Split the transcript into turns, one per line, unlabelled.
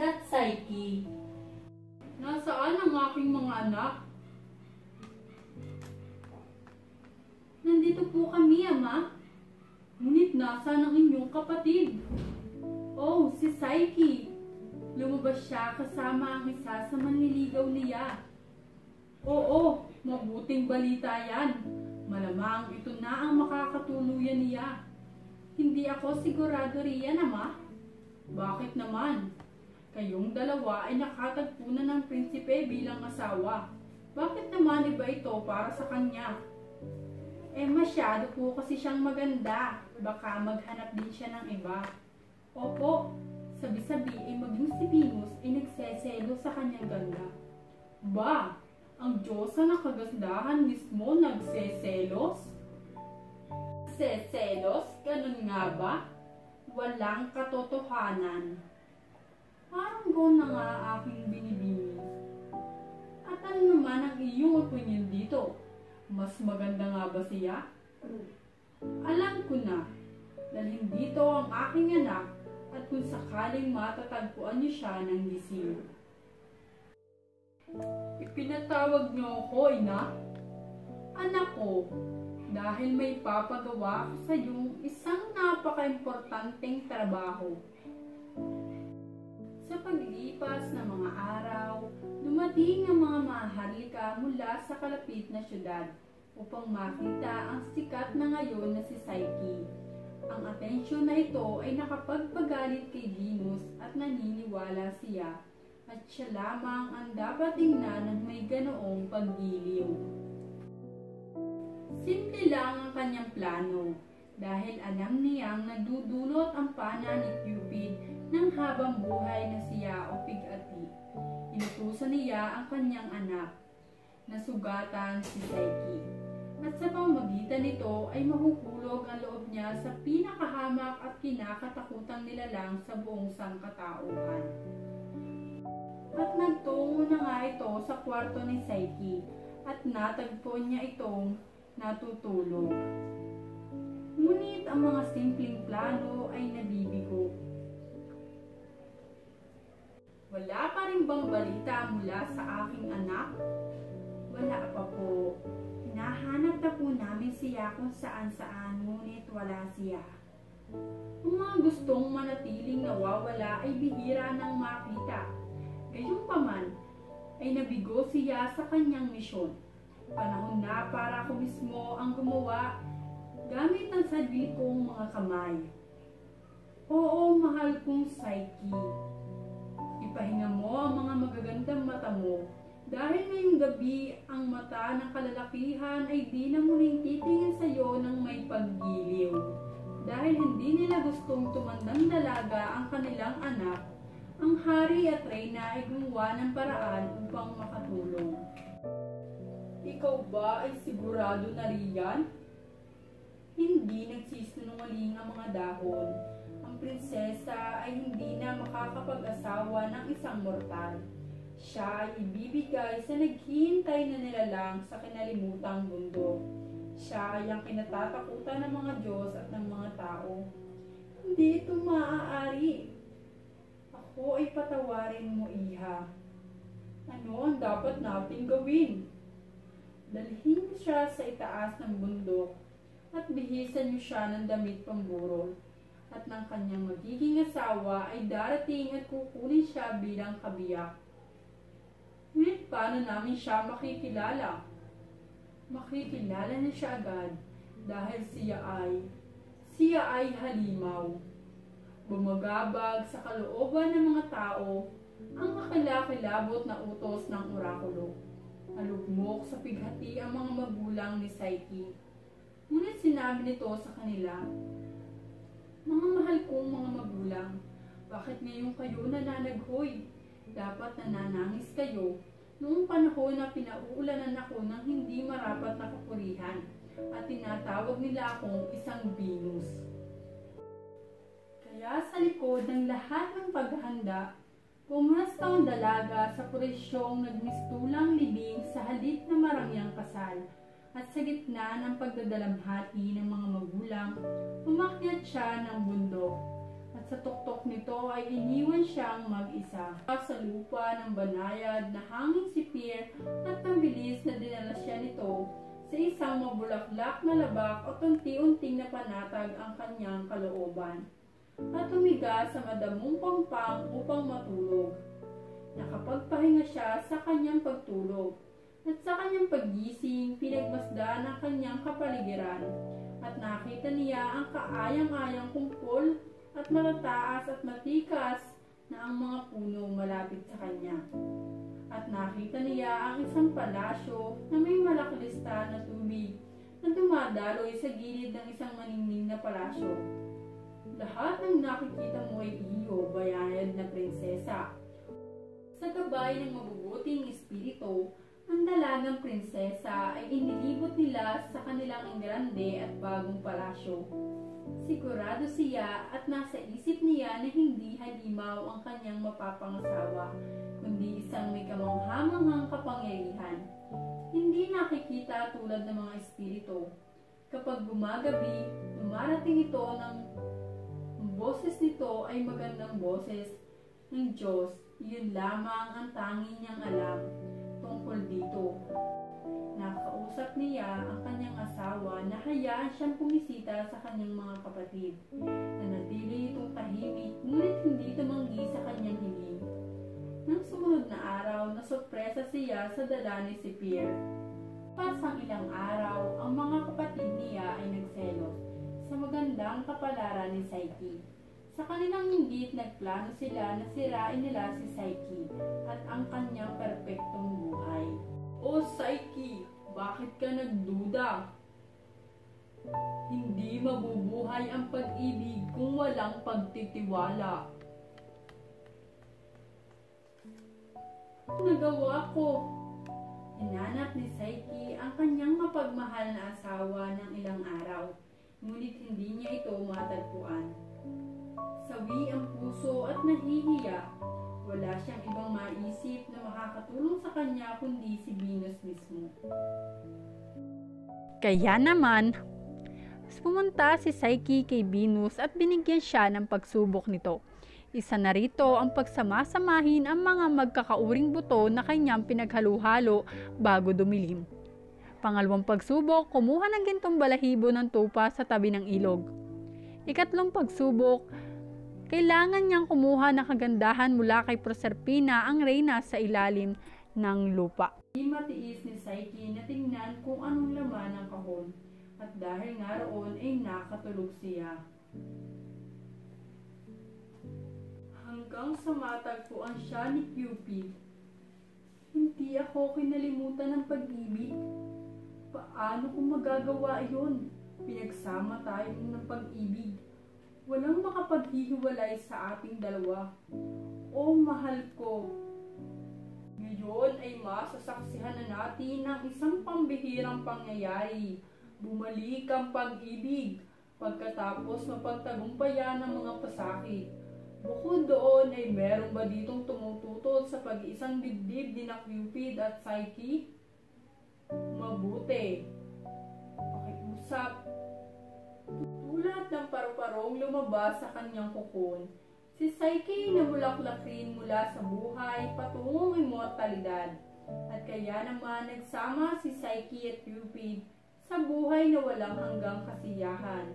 at Psyche.
Nasaan ang aking mga anak?
Nandito po kami, Ama.
Ngunit nasaan ang inyong kapatid?
Oh, si Psyche. Lumabas siya kasama ang isa sa manliligaw niya.
Oo, mabuting balita yan. Malamang ito na ang makakatuluyan niya.
Hindi ako sigurado riyan, Ama.
Bakit naman? Kayong dalawa ay nakatagpo na ng prinsipe bilang asawa. Bakit naman iba ito para sa kanya?
Masyado po kasi siyang maganda. Baka maghanap din siya ng iba.
Opo, sabi-sabi maging si Venus ay nagseselo sa kanyang ganda. Ba, ang Diyosa ng kagandahan mismo nagseselos?
Seselos? Ganun nga ba? Walang katotohanan.
Parang gano'n na nga aking binibini. At ano naman ang iyong opinion dito? Mas maganda nga ba siya? Alam ko na, dalhin dito ang aking anak at kung sakaling matatagpuan niyo siya ng gising. Ipinatawag niyo ako, ina? Anak ko, dahil may papagawa ako sa iyong isang napaka-importanteng trabaho.
Sa paglipas ng mga araw, dumating ang mga maharlika mula sa kalapit na syudad upang makita ang sikat na ngayon na si Psyche. Ang atensyon na ito ay nakapagpagalit kay Venus at naniniwala siya at siya lamang ang dapat tingnan ng may ganoong paggiliw. Simple lang ang kanyang plano dahil alam niyang nadudulot ang pana ni Cupid ng habang buhay na siya o pig-ati. Inutusan niya ang kanyang anak na sugatan si Psyche. At sa pamamagitan nito ay mahuhulog ang loob niya sa pinakahamak at kinakatakutang nilalang sa buong sangkatauhan. At nagtungo na nga ito sa kwarto ni Psyche at natagpo niya itong natutulog. Ngunit ang mga simpleng plano ay nabibigo.
Wala pa rin bang balita mula sa aking anak?
Wala pa po. Hinahanap na po namin siya kung saan-saan, ngunit wala siya.
Ang mga gustong manatiling nawawala ay bihira ng makita. Gayunpaman, ay nabigo siya sa kanyang misyon. Panahon na para ako mismo ang gumawa gamit ang sarili kong mga kamay. Oo, mahal kong Psyche. Ipahinga mo ang mga magagandang mata mo dahil ngayong gabi ang mata ng kalalakihan ay di na muling titingin sa iyo ng may paggiliw. Dahil hindi nila gustong tumandang dalaga ang kanilang anak, ang hari at reyna ay gumawa ng paraan upang makatulong. Ikaw ba ay sigurado na riyan? Hindi nagsisinungaling ang mga dahon. Ang prinsesa ay hindi na makakapag-asawa ng isang mortal. Siya ay ibibigay sa naghihintay na nilalang sa kinalimutang mundo. Siya ay ang kinatatakutan ng mga Diyos at ng mga tao. Hindi ito maaari. Ako ay patawarin mo, iha. Ano ang dapat nating gawin? Dalhin mo siya sa itaas ng bundok at bihisan niyo siya ng damit pamburol. At ng kanyang magiging asawa ay darating at kukunin siya bilang kabiyak. Ngunit paano namin siya makikilala? Makikilala na siya agad dahil siya ay halimaw. Bumagabag sa kalooban ng mga tao ang makilakilabot na utos ng orakulo. Alugmok sa pighati ang mga magulang ni Psyche. Ngunit sinabi nito sa kanila, mga mahal kong mga magulang, bakit ngayon kayo nananaghoy? Dapat nananangis kayo noong panahon na pinauulanan ako ng hindi marapat na kapurihan at tinatawag nila akong isang Venus. Kaya sa likod ng lahat ng paghahanda, pumasta ang dalaga sa presyong nagmistulang libing sa halip na marangyang kasal at sa gitna ng pagdadalamhati ng mga magulang, umakyat siya ng bundok at at sa tuktok nito ay iniwan siyang mag-isa. Sa lupa ng banayad na hangin si Pierre at mabilis na dinala siya nito sa isang mabulaklak na labak at unti-unting napanatag ang kanyang kalooban at humiga sa madamong pampang upang matulog. Nakapagpahinga siya sa kanyang pagtulog at sa kanyang paggising pinagmasdan ang kanyang kapaligiran at nakita niya ang kaayang-ayang kumpol at matataas at matikas na ang mga puno malapit sa kanya. At nakita niya ang isang palasyo na may malaklista na tubig na dumadaloy sa gilid ng isang maningning na palasyo. Lahat ng nakikita mo ay iyo, bayayad na prinsesa. Sa gabay ng mabubuting espiritu, ang dalagang prinsesa ay inilibot nila sa kanilang grande at bagong palasyo. Sigurado siya at nasa isip niya na hindi halimaw ang kanyang mapapangasawa, kundi isang may kamanghamanghang kapangyarihan. Hindi nakikita tulad ng mga espiritu. Kapag gumagabi, dumarating ito ng boses nito ay magandang boses ng Diyos. Yun lamang ang tanging niyang alam tungkol dito. Nakausap niya ang kanyang asawa na hayaan siyang pumisita sa kanyang mga kapatid. Nanatili itong tahimik ngunit hindi tumanggi sa kanyang hiling. Nang sumunod na araw, nasurpresa siya sa dala ni si Pierre. Pasang ilang araw, ang mga kapatid niya ay nagselos sa magandang kapalaran ni Psyche. Sa kanilang inggit, nagplano sila na sirain nila si Psyche at ang kanyang perpektong buhay. O Psyche, bakit ka nagduda? Hindi mabubuhay ang pag-ibig kung walang pagtitiwala. Nagawa ko. Hinanap ni Psyche ang kanyang mapagmahal na asawa ng ilang araw, ngunit hindi niya ito matagpuan. Sawi ang puso at nahihiya. Wala siyang ibang maisip na makakatulong sa kanya kundi si Venus mismo.
Kaya naman, pumunta si Psyche kay Venus at binigyan siya ng pagsubok nito. Isa na rito ang pagsamasamahin ang mga magkakauring buto na kanyang pinaghalu-halo bago dumilim. Pangalawang pagsubok, kumuha ng gintong balahibo ng tupa sa tabi ng ilog. Ikatlong pagsubok, kailangan niyang kumuha ng kagandahan mula kay Proserpina, ang reyna sa ilalim ng lupa.
Hindi matiis ni Psyche na tingnan kung anong laman ng kahon, at dahil nga roon ay nakatulog siya. Hanggang sa matagpuan siya ni Cupid. Hindi ako kinalimutan ng pag-ibig. Paano ko magagawa iyon? Pinagsama tayo ng pag-ibig. Walang makapaghihiwalay sa ating dalawa. O mahal ko, ngayon ay masasaksihan na natin ang isang pambihirang pangyayari. Bumalik ang pag-ibig pagkatapos mapagtagumpayan ng mga pasakit. Bukod doon ay meron ba ditong tumututol sa pag-iisang dibdib ni na Cupid at Psyche? Mabuti. Pakiusap. Tulad ng paru-parong lumabas sa kanyang kukon, si Psyche na mulaklakin mula sa buhay patungong immortalidad. At kaya naman nagsama si Psyche at Cupid sa buhay na walang hanggang kasiyahan.